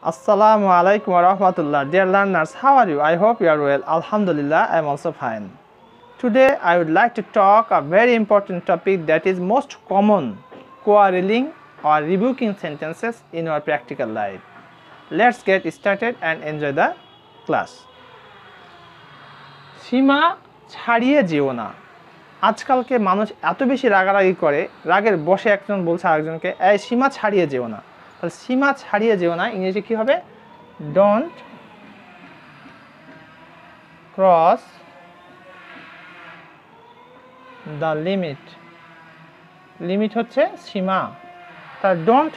Assalamu alaikum wa rahmatullah. Dear learners, how are you? I hope you are well. Alhamdulillah, I am also fine. Today I would like to talk a very important topic that is most common quarreling or rebuking sentences in our practical life. Let's get started and enjoy the class. সীমা ছাড়িয়ে যেও না। আজকালকে মানুষ এত বেশি রাগারাগি করে, রাগের বশে একজন বলছে আরেকজনকে এই সীমা ছাড়িয়ে যেও না। তাহলে সীমা ছাড়িয়ে যেও না ইংরেজি কি হবে? Don't cross the limit. Limit হচ্ছে সীমা। তাহলে ডোন্ট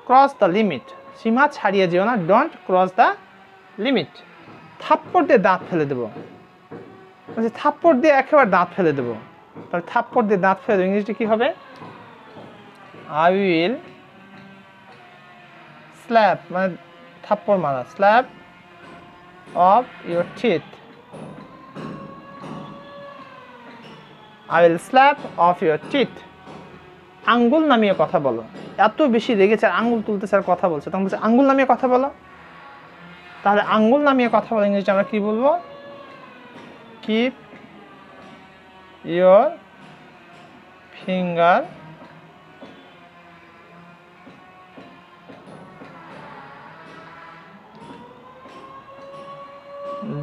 ক্রস দ্য লিমিট। সীমা ছাড়িয়ে যেও না, ডোন্ট ক্রস দ্য লিমিট। থাপ্পড় দিয়ে দাঁত ফেলে দেবো। থাপ্পড় দিয়ে একেবারে দাঁত ফেলে দেবো। তাহলে থাপ্পড় দিয়ে দাঁত ফেলে দেবো ইংরেজিটা কী হবে? আই উইল স্ল্যাপ, মানে থাপ্পড় মারা, slap of your teeth. I will slap of your teeth. আঙ্গুল নামিয়ে কথা বলো। এত বেশি রেগেছে আর আঙ্গুল তুলতেছে আর কথা বলছে, তখন বলছে আঙ্গুল নামিয়ে কথা বলো। তাহলে আঙ্গুল নামিয়ে কথা বলো ইংরেজি আমরা কি বলবো? Keep your finger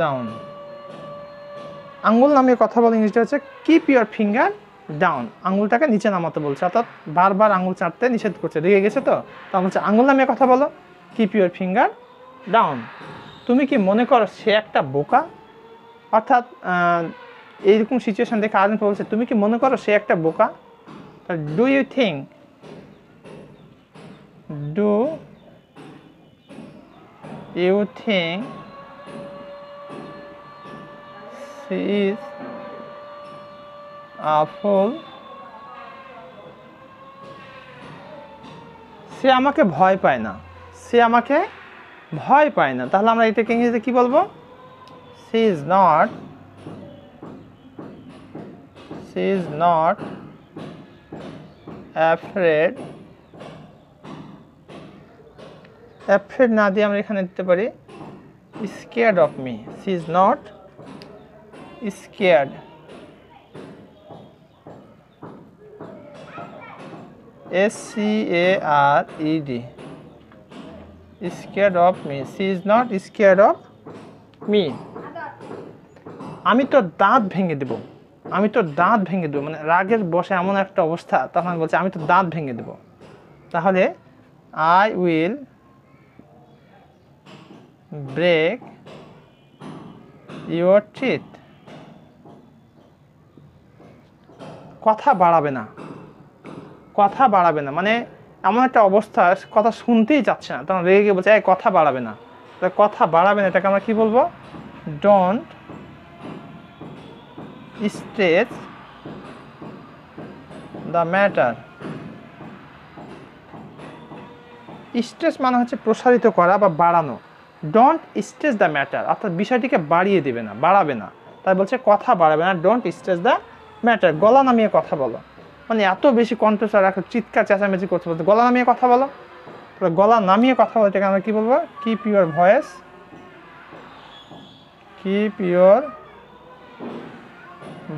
down. আঙ্গুল নামিয়ে কথা বলে ইংরেজিটা হচ্ছে কিপ ইয়োর ফিঙ্গার ডাউন। আঙ্গুলটাকে নিচে নামাতে বলছে, অর্থাৎ বারবার আঙ্গুল চাটতে নিষেধ করছে, রেগে গেছে তো তখন বলছে আঙ্গুল নামিয়ে কথা বলো, কিপ ইয়োর ফিঙ্গার ডাউন। তুমি কি মনে করো সে একটা বোকা? অর্থাৎ এইরকম সিচুয়েশন দেখে আরেকজন বলছে তুমি কি মনে করো সে একটা বোকা? Do you think she is a fool? সে আমাকে ভয় পায় না। সে আমাকে ভয় পায় না। তাহলে আমরা এটাকে ইংরেজিতে কি বলবো? she is not afraid না দিয়ে আমরা এখানে দিতে পারি scared of me. she is not scared, SCARED, scared of me. she is not scared of me. আমি তো দাঁত ভেঙে দেব। আমি তো দাঁত ভেঙে দেবো, মানে রাগের বসে এমন একটা অবস্থা, তখন বলছে আমি তো দাঁত ভেঙে দেব। তাহলে I will break your teeth. কথা বাড়াবে না। কথা বাড়াবে না মানে এমন একটা অবস্থা, কথা শুনতেই চাচ্ছে না, তখন রেগে গিয়ে বলছে এই কথা বাড়াবে না। তাহলে কথা বাড়াবে না এটাকে আমরা কি বলবো? Don't stress the matter. Stress মানে হচ্ছে প্রসারিত করা বা বাড়ানো। ডোন্ট স্ট্রেস দ্য ম্যাটার, অর্থাৎ বিষয়টিকে বাড়িয়ে দেবে না, বাড়াবে না। তাই বলছে কথা বাড়াবে না, ডোন্ট স্ট্রেস দ্য ম্যাটার। গলা নামিয়ে কথা বলো, মানে এত বেশি কণ্ঠস্বর রাখো, চিৎকার চেঁচামেচি করতে বলতে গলা নামিয়ে কথা বলো। তাহলে গলা নামিয়ে কথা বলতে আমরা কী বলবো? Keep your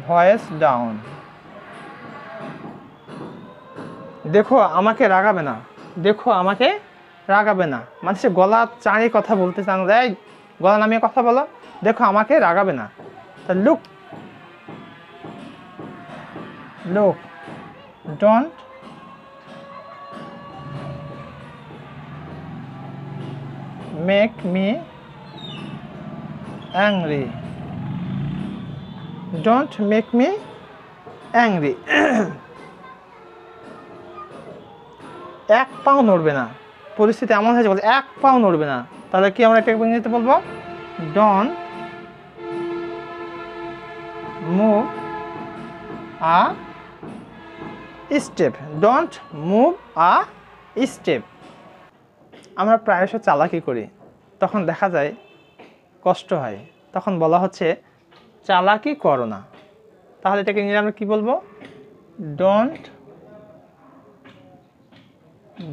voice down. দেখো আমাকে রাগাবে না, দেখো আমাকে রাগাবে না, মানে সে গলা চাঁড়িয়ে কথা বলতে চান, এই গলা নামিয়ে কথা বলো, দেখো আমাকে রাগাবে না। তা look don't make me angry. Don't make me angry. এক পাও নড়বে না। পরিস্থিতি এমন হয়েছে বলছে এক পাও নড়বে না। তাহলে কি আমরা একটা ইংরেজিতে বলবো? Don't move a step. Don't move a step. আমরা প্রায়শ চালাকি করি, তখন দেখা যায় কষ্ট হয়, তখন বলা হচ্ছে চালাকি করো না। তাহলে এটাকে ইংরেজি আমরা কী বলবো? Don't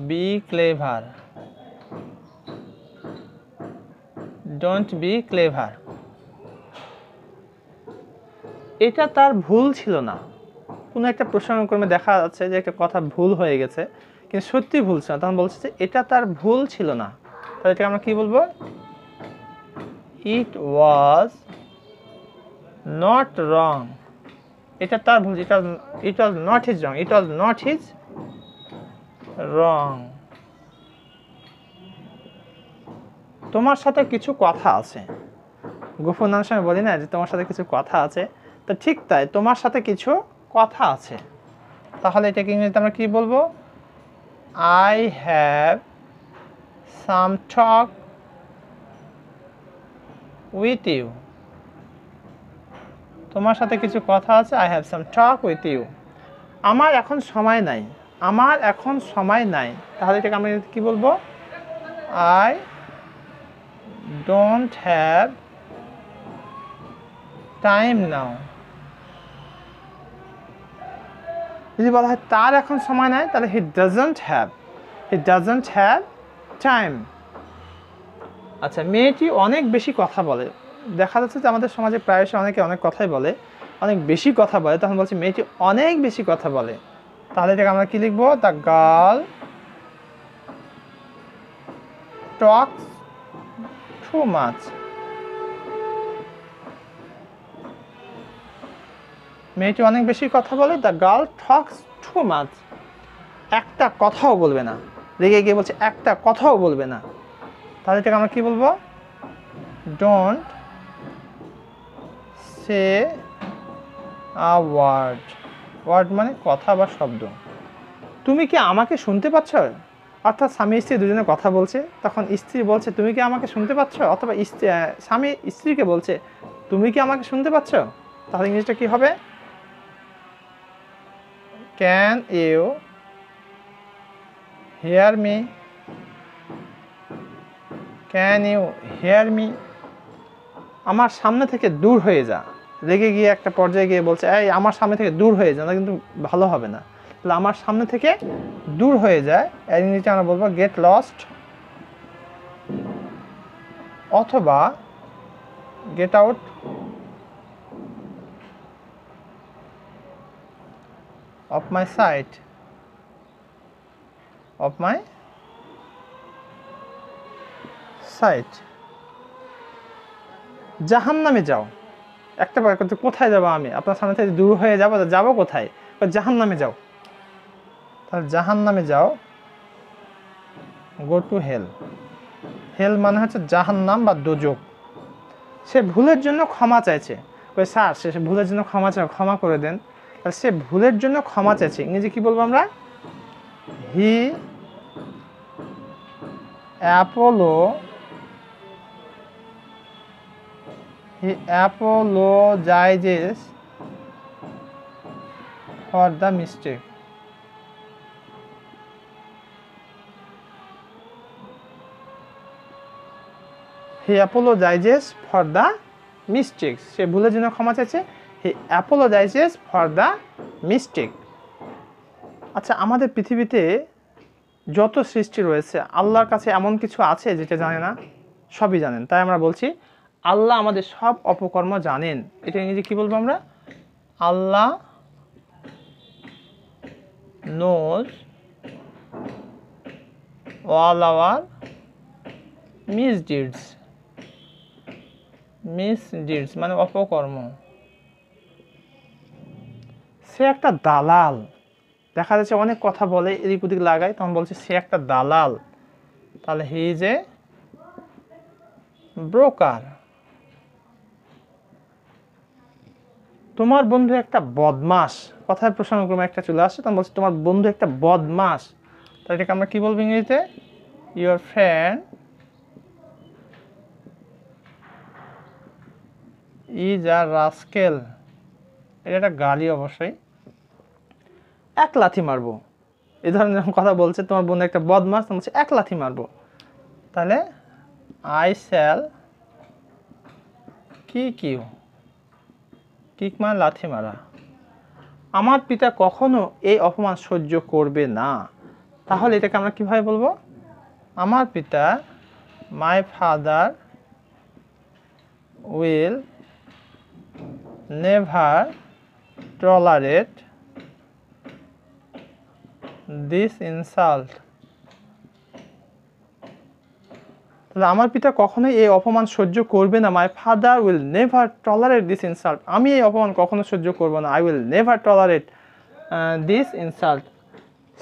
be clever. Don't be clever. এটা তার ভুল ছিল না। কোনো একটা প্রসঙ্গক্রমে দেখা যাচ্ছে যে একটা কথা ভুল হয়ে গেছে, কিন্তু সত্যি ভুল ছিল না, তখন বলছে যে এটা তার ভুল ছিল না। তাহলে এটাকে আমরা কি বলবো? It was not wrong. এটা তার ভুল, it was not his wrong, it was not his wrong. তোমার সাথে কিছু কথা আছে। গোপন সময় বলি না যে তোমার সাথে কিছু কথা আছে, তো ঠিক তাই, তোমার সাথে কিছু কথা আছে। তাহলে এটাকে ইংরেজিতে আমরা কি বলবো? I have some talk with you. তোমার সাথে কিছু কথা আছে, I have some talk with you. আমার এখন সময় নাই, আমার এখন সময় নাই। তাহলে এটাকে আমরা কি বলবো? আই ডোন্ট হ্যাভ টাইম নাও। যদি বলা হয় তার এখন সময় নাই, তাহলে হি ডাজন্ট হ্যাভ টাইম। আচ্ছা, মেয়েটি অনেক বেশি কথা বলে। দেখা যাচ্ছে যে আমাদের সমাজে প্রায়শই অনেকে অনেক কথাই বলে, অনেক বেশি কথা বলে, তখন বলছি মেয়েটি অনেক বেশি কথা বলে। তাহলে এটাকে আমরা কি লিখবো? The girl talks too much. মেয়েটি অনেক বেশি কথা বলে, the girl talks too much. একটা কথাও বলবে না, রেগে গিয়ে বলছে একটা কথাও বলবে না। তাহলে এটাকে আমরা কি বলবো? Don't say a word. Word মানে কথা বা শব্দ। তুমি কি আমাকে শুনতে পাচ্ছ? অর্থাৎ স্বামী স্ত্রী দুজনে কথা বলছে, তখন স্ত্রী বলছে তুমি কি আমাকে শুনতে পাচ্ছ, অথবা স্বামী স্ত্রীকে বলছে তুমি কি আমাকে শুনতে পাচ্ছ। তাহলে ইংলিশটা কি হবে? Can you hear me? Can you hear me? আমার সামনে থেকে দূর হয়ে যা। রেগে গিয়ে একটা পর্যায়ে গিয়ে বলছে এই আমার সামনে থেকে দূর হয়ে যা, না কিন্তু ভালো হবে না। তাহলে আমার সামনে থেকে দূর হয়ে যায়, এর ইংরেজিতে আমরা বলবো গেট লস্ট, অথবা get out of my sight, of my sight. জাহান্নামে যাও। একটা বার করতে কোথায় যাবো আমি? আপনার সামনে থেকে দূর হয়ে যাবো, যাবো কোথায়? জাহান্নামে যাও। তাহলে জাহান্নামে যাও, গো টু হেল। হেল মানে হচ্ছে জাহান্নাম বা দোজক। সে ভুলের জন্য ক্ষমা চাইছে। স্যার সে ভুলের জন্য ক্ষমা চাই, ক্ষমা করে দেন। তাহলে সে ভুলের জন্য ক্ষমা চাইছে, ইংরেজি কি বলবো আমরা? হি apologizes for the mistake. He apologizes for the mistakes. সে ভুলের জন্য ক্ষমা চাইছে, he apologizes for the mistake. আচ্ছা, আমাদের পৃথিবীতে যত সৃষ্টি রয়েছে, আল্লাহর কাছে এমন কিছু আছে যেটা জানে না? সবই জানেন। তাই আমরা বলছি আল্লাহ আমাদের সব অপকর্ম জানেন। এটা ইংরেজি কি বলবো আমরা? আল্লাহ knows all our misdeeds. মিসডিডস মানে অপকর্ম। সে একটা দালাল। দেখা যাচ্ছে অনেক কথা বলে, এদিক ওদিক লাগায়, তখন বলছে সে একটা দালাল। তাহলে হি ইজ এ ব্রোকার। তোমার বন্ধু একটা বদমাস। কথার প্রসঙ্গক্রমে একটা চলে আসছে, তখন বলছে তোমার বন্ধু একটা বদমাস। তাহলে এটাকে আমরা কি বলবো ইংরেজিতে? Your friend is a rascal. এটা একটা গালি অবশ্যই। এক লাথি মারবো, এই ধরনের যখন কথা বলছে তোমার বন্ধু একটা বদমাস, তখন বলছে এক লাথি মারবো। তাহলে I shall kick you. Kick মানে লাথি মারা। আমার পিতা কখনো এই অপমান সহ্য করবে না। তাহলে এটাকে আমরা কিভাবে বলবো? আমার পিতা, my father will never tolerate this insult. তাহলে আমার পিতা কখনোই এই অপমান সহ্য করবে না। My father will never tolerate this insult. আমি এই অপমান কখনো সহ্য করব না। I will never tolerate this insult.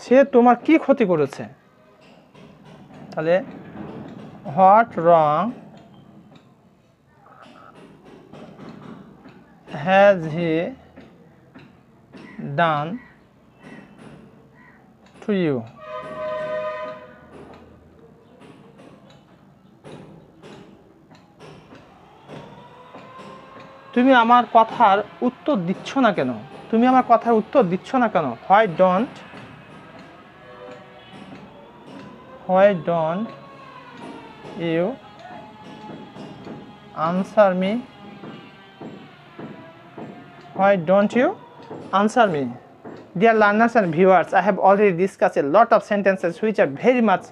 সে তোমার কি ক্ষতি করেছে? তাহলে what wrong has he done to you? তুমি আমার কথার উত্তর দিচ্ছ না কেন? তুমি আমার কথার উত্তর দিচ্ছ না কেন? Why don't you answer me? Why don't you answer me? Dear learners and viewers, I have already discussed a lot of sentences which are very much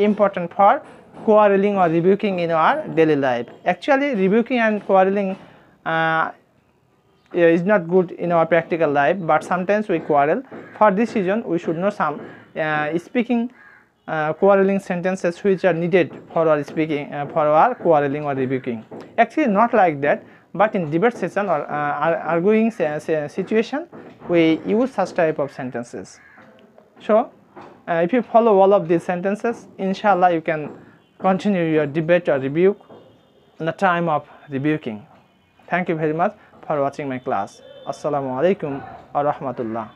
important for quarreling or rebuking in our daily life. Actually, rebuking and quarreling is not good in our practical life, but sometimes we quarrel. For this reason, we should know some speaking quarreling sentences which are needed for our speaking, for our quarreling or rebuking. Actually, not like that, but in debate session or arguing situation, we use such type of sentences. So, if you follow all of these sentences, inshallah, you can continue your debate or rebuke in the time of rebuking. Thank you very much for watching my class. Assalamu alaikum wa rahmatullah.